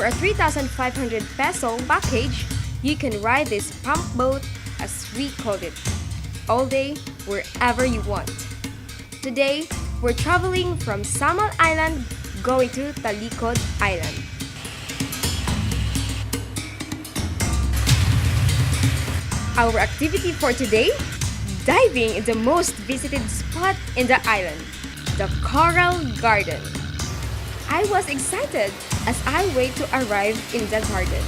For a 3,500 peso package, you can ride this pump boat, as we called it, all day, wherever you want. Today, we're traveling from Samal Island going to Talicud Island. Our activity for today? Diving in the most visited spot in the island, the Coral Garden. I was excited as I wait to arrive in the garden.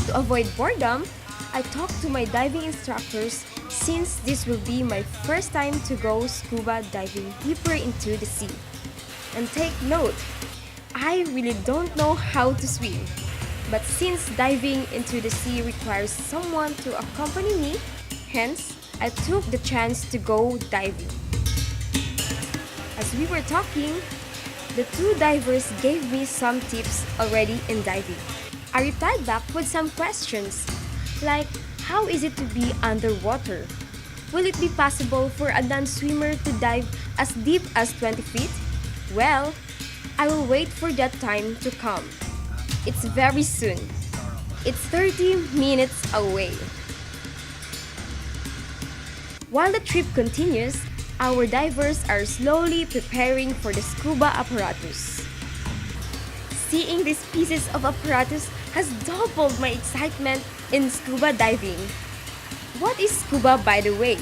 To avoid boredom, I talked to my diving instructors since this will be my first time to go scuba diving deeper into the sea. And take note, I really don't know how to swim. But since diving into the sea requires someone to accompany me, hence, I took the chance to go diving. As we were talking, the two divers gave me some tips already in diving. I replied back with some questions, like how is it to be underwater? Will it be possible for a non-swimmer to dive as deep as 20 feet? Well, I will wait for that time to come. It's very soon. It's 30 minutes away. While the trip continues, our divers are slowly preparing for the scuba apparatus. Seeing these pieces of apparatus has doubled my excitement in scuba diving. What is scuba, by the way?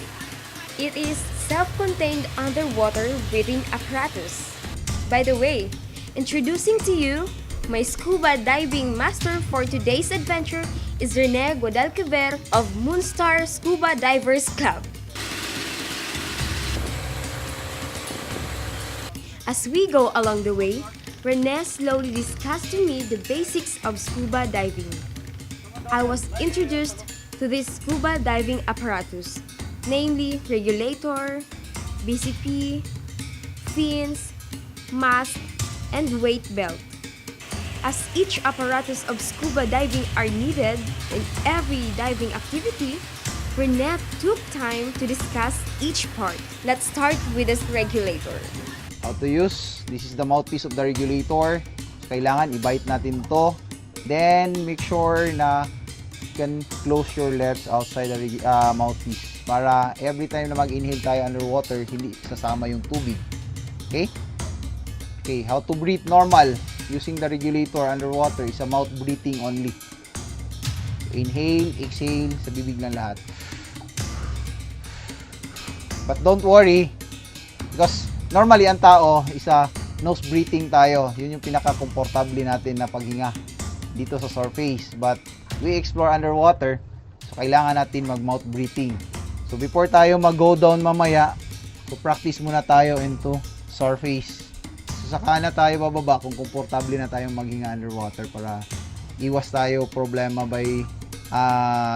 It is self-contained underwater breathing apparatus. By the way, introducing to you my scuba diving master for today's adventure is Rene Guadalquivir of Moonstar Scuba Divers Club. As we go along the way, Rene slowly discussed to me the basics of scuba diving. I was introduced to this scuba diving apparatus, namely regulator, BCP, fins, mask, and weight belt. As each apparatus of scuba diving are needed in every diving activity, Rene took time to discuss each part. Let's start with this regulator. How to use. This is the mouthpiece of the regulator. So, kailangan i-bite natin to. Then, make sure na you can close your lips outside the mouthpiece para every time na mag-inhale tayo underwater, hindi sasama yung tubig. Okay? Okay, how to breathe normal using the regulator underwater is a mouth breathing only. Inhale, exhale, sa bibig lang lahat. But don't worry, because normally ang tao is a nose breathing tayo. Yun yung pinaka-komportable natin na paghinga dito sa surface. But we explore underwater, so kailangan natin mag-mouth breathing. So before tayo mag-go down mamaya, so practice muna tayo into surface. Saka na tayo bababa kung komportable na tayong maghinga underwater para iwas tayo problema by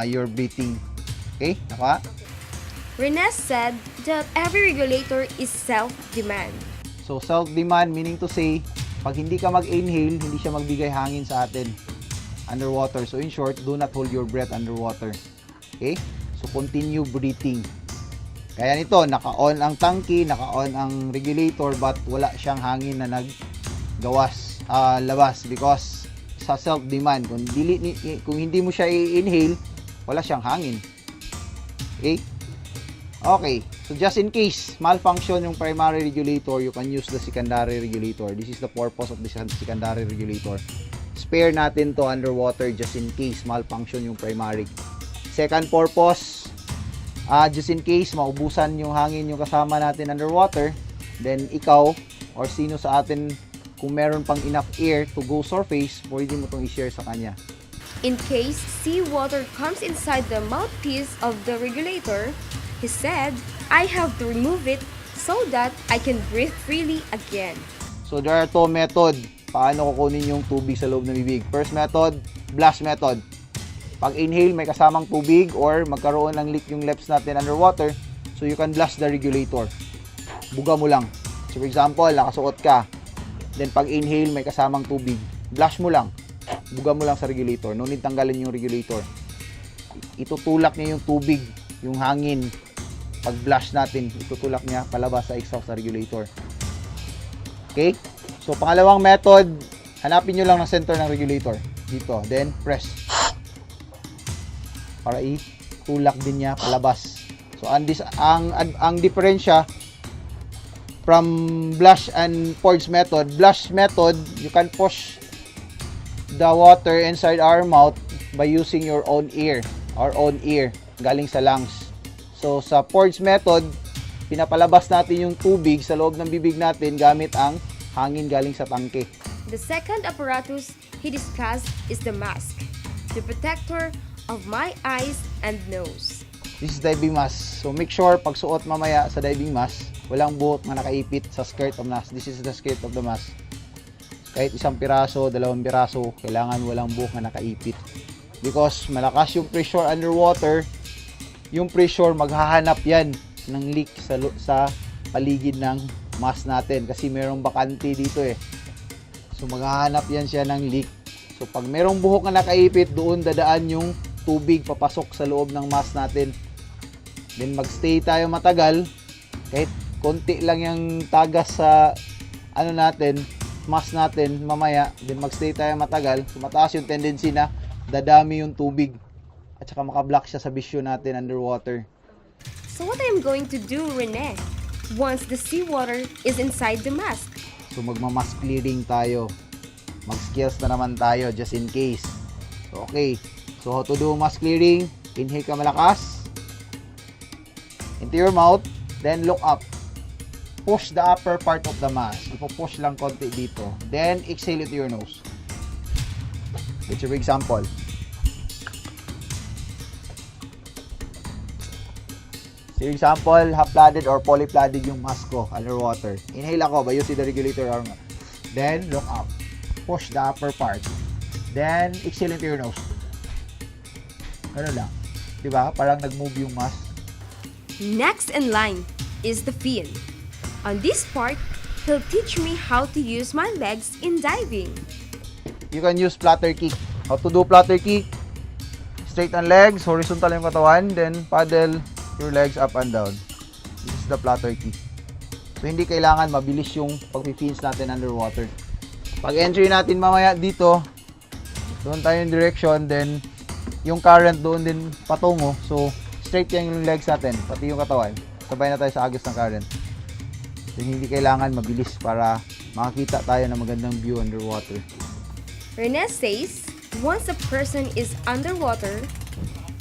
your breathing. Okay? Naka? Rene said that every regulator is self-demand. So self-demand meaning to say, pag hindi ka mag-inhale, hindi siya magbigay hangin sa atin underwater. So in short, do not hold your breath underwater. Okay? So continue breathing. Kaya nito, naka-on ang tangke, naka-on ang regulator, but wala siyang hangin na labas because sa self-demand. Kung hindi mo siya i-inhale, wala siyang hangin. Okay? Okay. So just in case malfunction yung primary regulator, you can use the secondary regulator. This is the purpose of the secondary regulator. Spare natin to underwater just in case malfunction yung primary. Second purpose, just in case maubusan yung hangin yung kasama natin underwater, then ikaw or sino sa atin kung meron pang enough air to go surface, pwede mo itong i-share sa kanya. In case seawater comes inside the mouthpiece of the regulator, he said, I have to remove it so that I can breathe freely again. So there are two methods paano kukunin yung tubig sa loob ng bibig. First method, blast method. Pag inhale, may kasamang tubig or magkaroon ng leak yung lips natin underwater, so you can blast the regulator. Buga mo lang. So for example, nakasuot ka, then pag inhale, may kasamang tubig, blast mo lang. Buga mo lang sa regulator. No need tanggalin yung regulator. Itutulak niya yung tubig, yung hangin. Pag blast natin, itutulak niya palabas sa exhaust sa regulator. Okay? So, pangalawang method, hanapin nyo lang ng center ng regulator. Dito. Then, press. Para itulak din niya palabas. So, ang diferensya from blush and purge method. Blush method, you can push the water inside our mouth by using your own ear. Our own ear. Galing sa lungs. So, sa purge method, pinapalabas natin yung tubig sa loob ng bibig natin gamit ang hangin galing sa tangke. The second apparatus he discussed is the mask, the protector of my eyes and nose. This is diving mask. So, make sure pag suot mamaya sa diving mask, walang buhok na nakaipit sa skirt of mask. This is the skirt of the mask. Kahit isang piraso, dalawang piraso, kailangan walang buhok na nakaipit. Because malakas yung pressure underwater, yung pressure maghahanap yan ng leak sa paligid ng mask natin. Kasi merong bakante dito eh. So maghahanap yan siya ng leak. So pag merong buhok na nakaipit, doon dadaan yung tubig papasok sa loob ng mask natin. Then magstay tayo matagal. Kahit konti lang yung tagas sa mask natin mamaya. Then magstay tayo matagal. So mataas yung tendency na dadami yung tubig. At saka makablock siya sa vision natin underwater. So what I am going to do, Rene, once the seawater is inside the mask? So magma-mask clearing tayo. Mag-skills na naman tayo just in case. So okay. So how to do mask clearing? Inhale ka malakas. Into your mouth. Then look up. Push the upper part of the mask. Ipo-push lang konti dito. Then exhale into your nose. Let's your example. For example, half-flooded or poly-flooded yung mask ko underwater. Inhale ako by using the regulator arm. Then, look up. Push the upper part. Then, exhale into your nose. Ganun lang. Diba? Parang nag-move yung mask. Next in line is the fin. On this part, he'll teach me how to use my legs in diving. You can use flutter kick. How to do flutter kick? Straighten legs, horizontal yung katawan, then paddle your legs up and down. This is the flutter kick. So, hindi kailangan mabilis yung pag-fins natin underwater. Pag entry natin mamaya dito, doon tayo yung direction, then yung current doon din patungo. So, straight yung legs natin, pati yung katawan. Sabay na tayo sa agos ng current. Then, hindi kailangan mabilis para makakita tayo ng magandang view underwater. Rene says, once a person is underwater,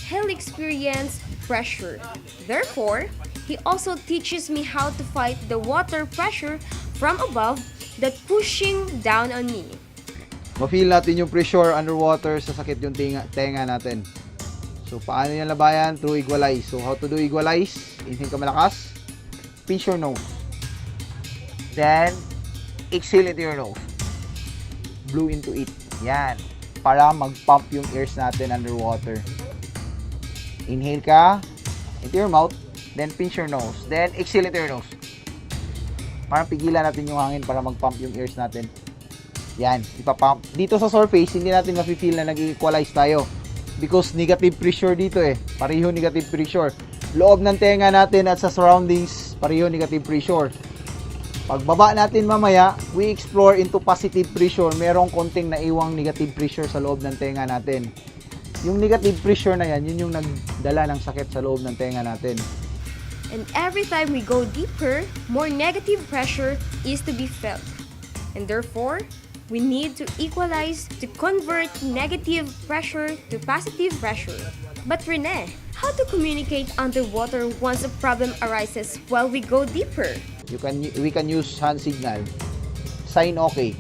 he'll experience pressure. Therefore, he also teaches me how to fight the water pressure from above that pushing down on me. Ma-feel natin yung pressure underwater, sa sakit yung tenga natin. So, paano yung labayan? Through equalize. So, how to do equalize? Inhale ka malakas. Pinch your nose. Then, exhale into your nose. Blow into it. Yan. Para mag-pump yung ears natin underwater. Inhale ka into your mouth. Then, pinch your nose. Then, exhale into your nose. Parang pigilan natin yung hangin para mag-pump yung ears natin. Yan, ipapump. Dito sa surface, hindi natin mafe-feel na nag-equalize tayo. Because negative pressure dito eh. Pareho negative pressure. Loob ng tenga natin at sa surroundings, pareho negative pressure. Pagbaba natin mamaya, we explore into positive pressure. Merong konting naiwang negative pressure sa loob ng tenga natin. Yung negative pressure na yan, yun yung nagdala ng sakit sa loob ng tenga natin. And every time we go deeper, more negative pressure is to be felt. And therefore, we need to equalize to convert negative pressure to positive pressure. But Rene, how to communicate underwater once a problem arises while we go deeper? We can use hand signal. Sign okay.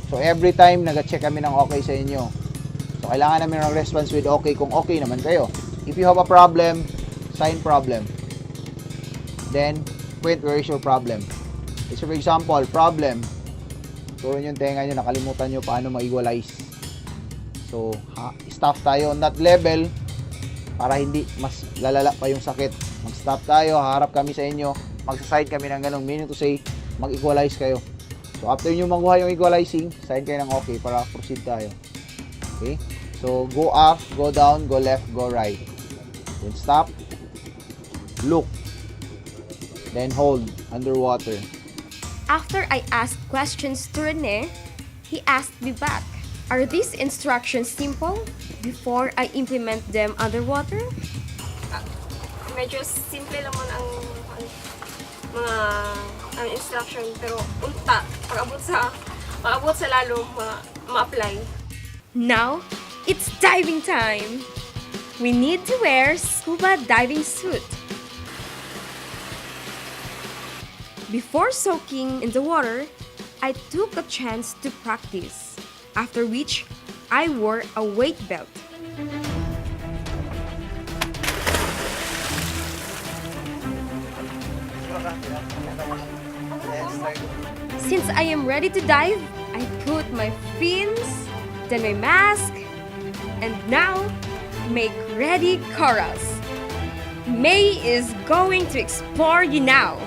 So every time nag-check kami ng okay sa inyo. So kailangan namin ng response with okay kung okay naman kayo. If you have a problem, sign problem. Then, wait, where is your problem? So for example, problem. Turo yung tenga nyo, nakalimutan nyo paano ma-equalize. So, stop tayo on that level para hindi mas lalala pa yung sakit. Mag-stop tayo, harap kami sa inyo, magsaside kami ng ganong meaning to say, mag-equalize kayo. So, after nyo makuha yung equalizing, sign kayo ng okay para proceed tayo. Okay? So, go up, go down, go left, go right. Then stop, look, then hold underwater. After I asked questions to Rene, he asked me back, are these instructions simple before I implement them underwater? Medyo simple naman ang mga instruction, pero unta pag-abot sa lalo ma-apply. Now, it's diving time! We need to wear scuba diving suit. Before soaking in the water, I took a chance to practice, after which I wore a weight belt. Since I am ready to dive, I put my fins, then my mask, and now make ready corals. May is going to explore you now.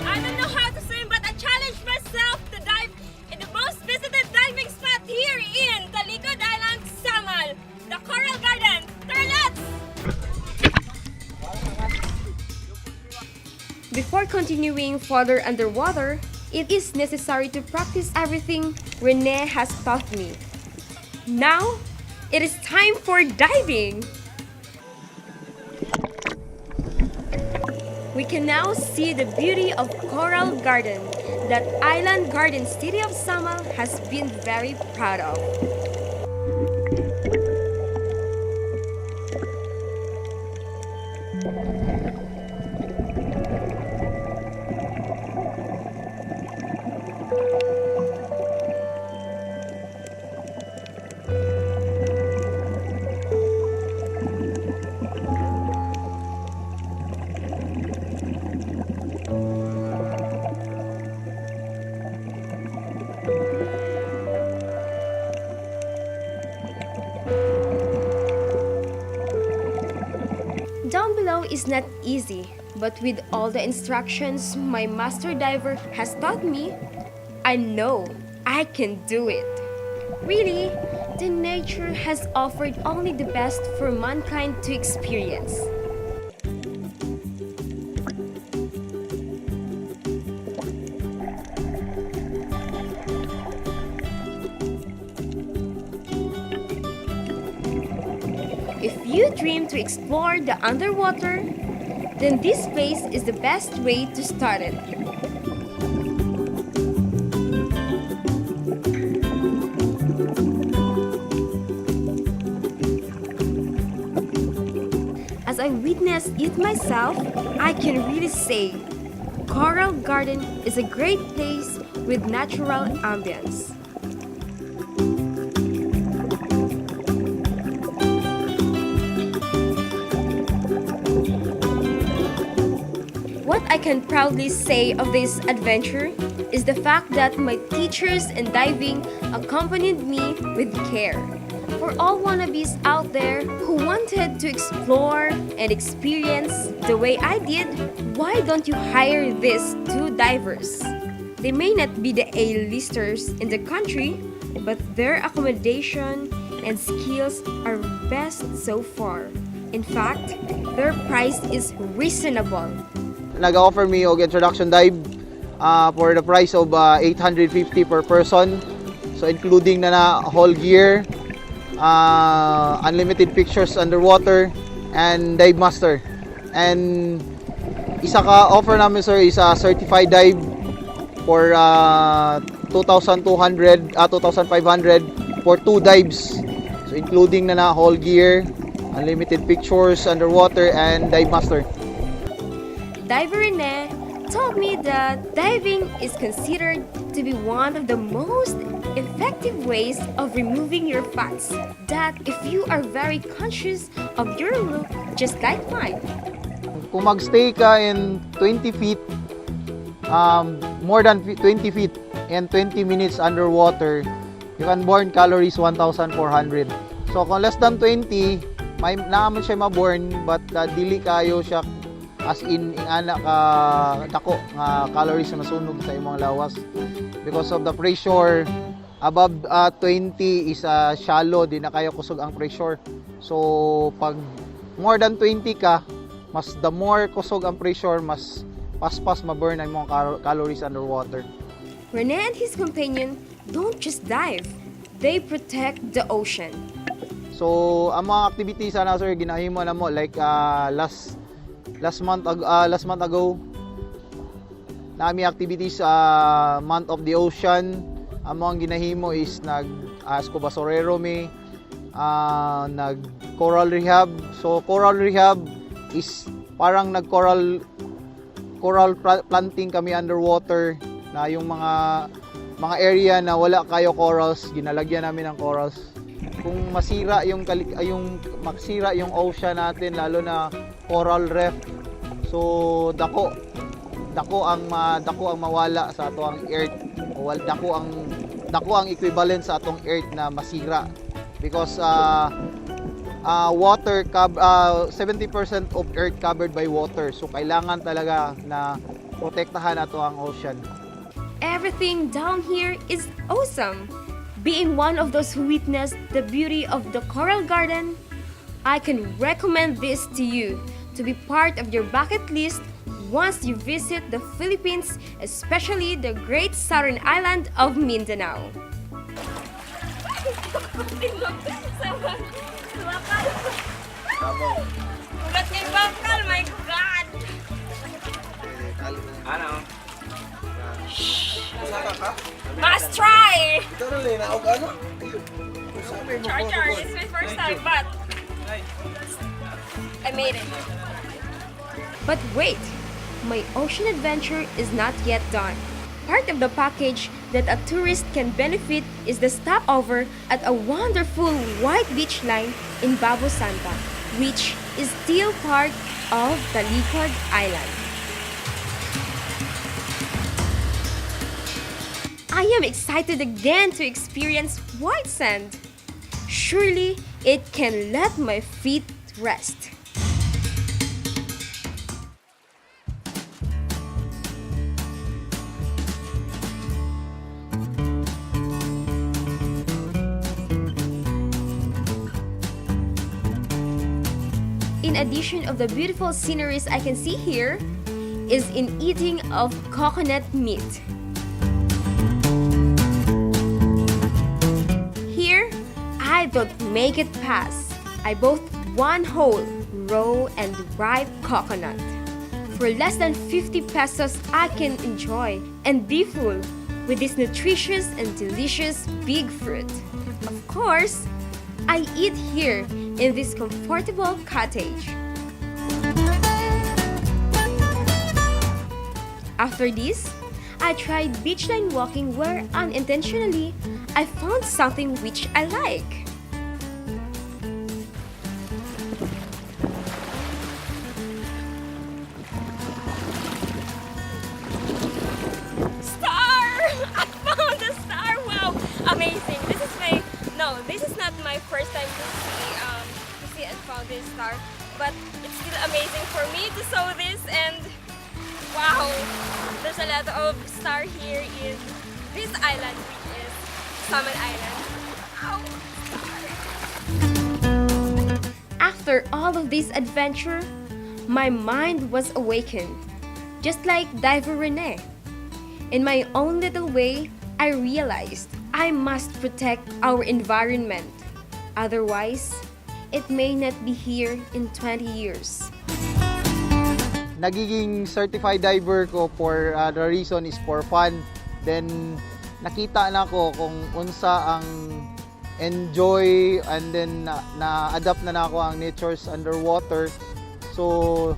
I don't know how to swim, but I challenge myself to dive in the most visited diving spot here in Talicud Island, Samal, the Coral Garden. TARALETS! Before continuing further underwater, it is necessary to practice everything Rene has taught me. Now, it is time for diving! We can now see the beauty of Coral Garden that Island Garden City of Samal has been very proud of. Down below is not easy, but with all the instructions my master diver has taught me, I know I can do it. Really, the nature has offered only the best for mankind to experience. If you dream to explore the underwater, then this place is the best way to start it. As I witnessed it myself, I can really say Coral Garden is a great place with natural ambience. What I can proudly say of this adventure is the fact that my teachers in diving accompanied me with care. For all wannabes out there who wanted to explore and experience the way I did, why don't you hire these two divers? They may not be the A-listers in the country, but their accommodation and skills are best so far. In fact, their price is reasonable. Nag-offer me og introduction dive for the price of 850 per person. So including na whole gear, unlimited pictures underwater, and dive master. And isa ka offer namin sir is a certified dive for 2,200 2,500 for 2 dives. So including na whole gear, unlimited pictures underwater, and dive master. Diver Rene told me that diving is considered to be one of the most effective ways of removing your fats. That if you are very conscious of your look, just like mine. Kung magstay ka in 20 feet, more than 20 feet and 20 minutes underwater, you can burn calories 1,400. So kung less than 20, may naaman siya ma-burn, but dili kayo siya as in ana ka dako nga calories na masunog sa imong lawas because of the pressure above 20 is shallow, di na kayo kusog ang pressure. So pag more than 20 ka, mas the more kusog ang pressure, mas paspas ma-burn ang mga calories underwater. Rene and his companion don't just dive, they protect the ocean. So, ang mga activities sana sir ginahimo na mo like last month ago nami activities month of the ocean. Ang mga ginahimo is nag scuba sorero me, nag coral rehab. So coral rehab is parang nag coral planting kami underwater na yung mga area na wala kayo corals, ginalagyan namin ng corals. Kung masira yung ocean natin, lalo na coral reef, so dako ang mawala sa atong earth, o dako ang equivalent sa atong earth na masira because water 70% of earth covered by water, so kailangan talaga na protektahan ato ang ocean. Everything down here is awesome. Being one of those who witnessed the beauty of the coral garden, I can recommend this to you to be part of your bucket list once you visit the Philippines, especially the great southern island of Mindanao. Ugat kay bakal, my God! Ano? Must try! Ito na lang, naog ano? Charger, it's my first time, but I made it. But wait, my ocean adventure is not yet done. Part of the package that a tourist can benefit is the stopover at a wonderful white beach line in Babo Santa, which is still part of Talicud Island. I am excited again to experience white sand. Surely it can let my feet rest. In addition of the beautiful sceneries I can see here, is in eating of coconut meat. Here, I don't make it pass. I bought one whole, raw and ripe coconut. For less than 50 pesos, I can enjoy and be full with this nutritious and delicious big fruit. Of course, I eat here in this comfortable cottage. After this, I tried beachline walking where unintentionally I found something which I like. Star! I found a star! Wow! Amazing! This is not my first time to see and found this star, but it's still amazing for me to saw this, and wow! There's a lot of star here in this island, which is Samal Island. Wow! Star! After all of this adventure, my mind was awakened, just like Diver Rene. In my own little way, I realized I must protect our environment. Otherwise, it may not be here in 20 years. Nagiging certified diver ko for the reason is for fun. Then nakita na ko kung unsa ang enjoy, and then na-adapt na ako ang natures underwater. So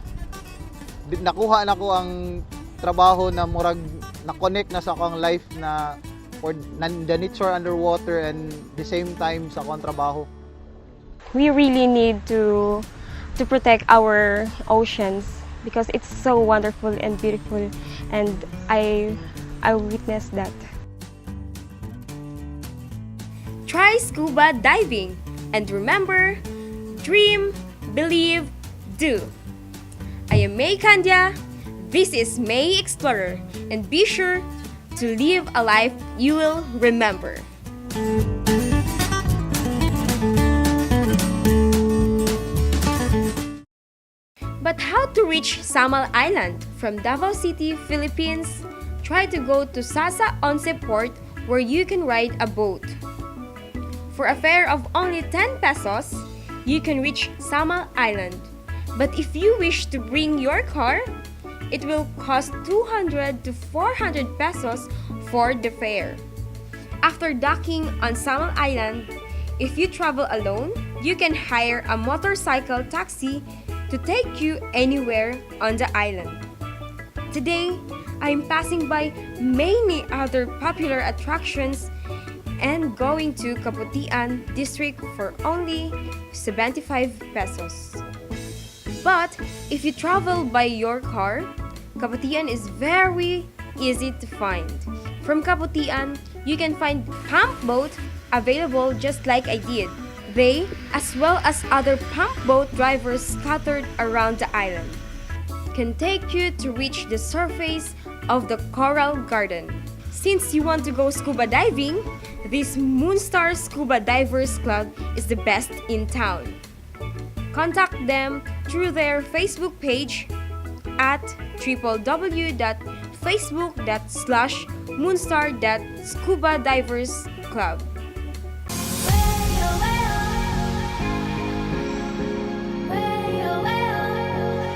nakuha na ko ang trabaho na murag na-connect na sa akong life na for the nature underwater and the same time sa akong trabaho. We really need to protect our oceans because it's so wonderful and beautiful, and I witnessed that. Try scuba diving, and remember, dream, believe, do. I am May Candia. This is MhaExplorer, and be sure to live a life you will remember. But how reach Samal Island from Davao City, Philippines, try to go to Sasa Once Port where you can ride a boat. For a fare of only 10 pesos, you can reach Samal Island. But if you wish to bring your car, it will cost 200 to 400 pesos for the fare. After docking on Samal Island, if you travel alone, you can hire a motorcycle taxi to take you anywhere on the island. Today, I am passing by many other popular attractions and going to Kaputian district for only 75 pesos. But if you travel by your car, Kaputian is very easy to find. From Kaputian, you can find pump boat available just like I did. They, as well as other pump boat drivers scattered around the island, can take you to reach the surface of the coral garden. Since you want to go scuba diving, this Moonstar Scuba Divers Club is the best in town. Contact them through their Facebook page at www.facebook.com/moonstar.scubadiversclub.